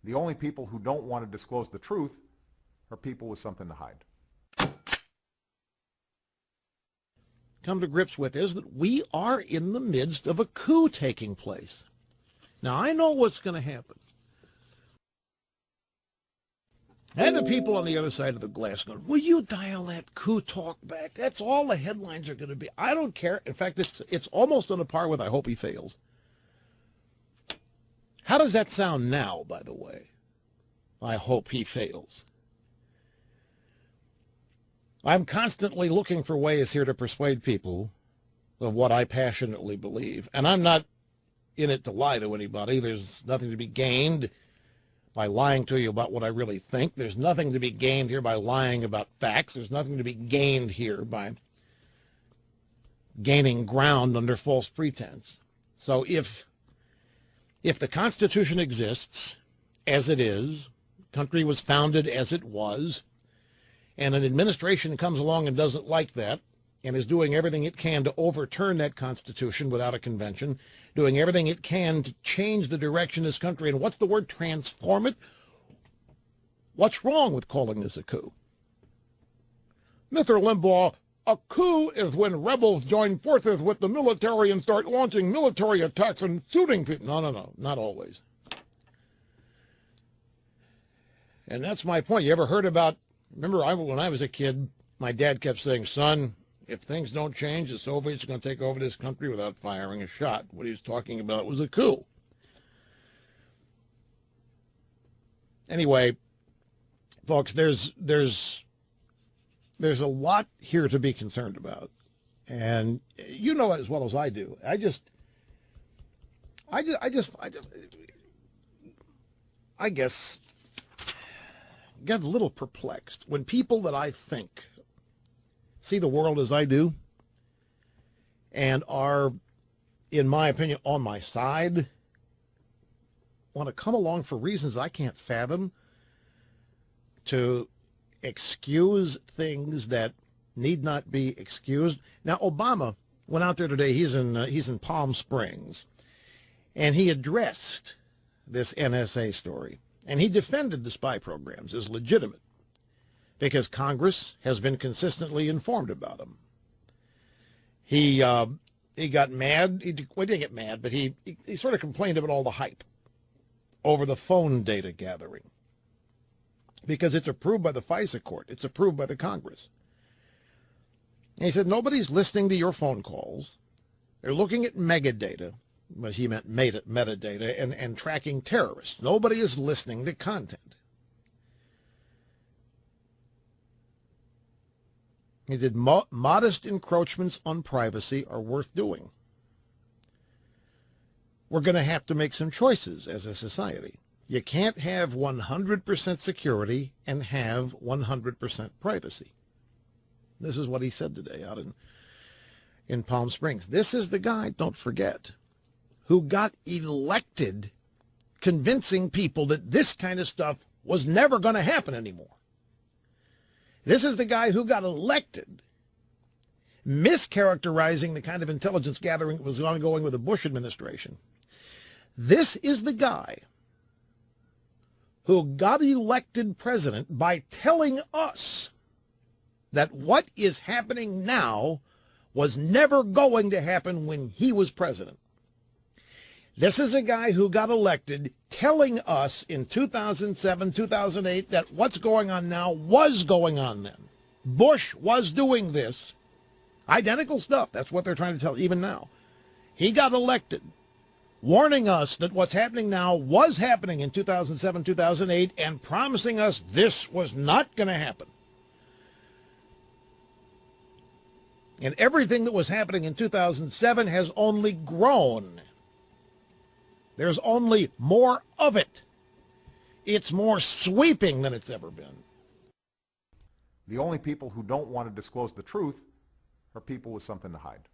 The only people who don't want to disclose the truth are people with something to hide. Come to grips with is that we are in the midst of a coup taking place. Now, I know what's going to happen. And the people on the other side of the glass going, will you dial that coup talk back? That's all the headlines are going to be. I don't care. In fact, it's almost on a par with I hope he fails. How does that sound now, by the way? I hope he fails. I'm constantly looking for ways here to persuade people of what I passionately believe. And I'm not in it to lie to anybody. There's nothing to be gained by lying to you about what I really think. There's nothing to be gained here by lying about facts. There's nothing to be gained here by gaining ground under false pretense. So if the Constitution exists as it is, country was founded as it was, and an administration comes along and doesn't like that and is doing everything it can to overturn that Constitution without a convention, doing everything it can to change the direction of this country. And what's the word? Transform it? What's wrong with calling this a coup? Mr. Limbaugh, a coup is when rebels join forces with the military and start launching military attacks and shooting people. No, not always. And that's my point. You ever heard about, remember when I was a kid, my dad kept saying, son, if things don't change, the Soviets are going to take over this country without firing a shot. What he was talking about was a coup. Anyway, folks, there's a lot here to be concerned about. And you know as well as I do. I guess get a little perplexed when people that I think see the world as I do and are, in my opinion, on my side, want to come along for reasons I can't fathom to excuse things that need not be excused. Now, Obama went out there today. He's in Palm Springs, and he addressed this NSA story, and he defended the spy programs as legitimate because Congress has been consistently informed about them. He got mad. He didn't get mad, but he sort of complained about all the hype over the phone data gathering because it's approved by the FISA court. It's approved by the Congress. And he said, nobody's listening to your phone calls. They're looking at megadata, but he meant metadata, and tracking terrorists. Nobody is listening to content. He said, modest encroachments on privacy are worth doing. We're going to have to make some choices as a society. You can't have 100% security and have 100% privacy. This is what he said today out in Palm Springs. This is the guy, don't forget, who got elected convincing people that this kind of stuff was never going to happen anymore. This is the guy who got elected mischaracterizing the kind of intelligence gathering that was ongoing with the Bush administration. This is the guy who got elected president by telling us that what is happening now was never going to happen when he was president. This is a guy who got elected telling us in 2007, 2008 that what's going on now was going on then. Bush was doing this. Identical stuff. That's what they're trying to tell even now. He got elected warning us that what's happening now was happening in 2007, 2008 and promising us this was not going to happen. And everything that was happening in 2007 has only grown. There's only more of it. It's more sweeping than it's ever been. The only people who don't want to disclose the truth are people with something to hide.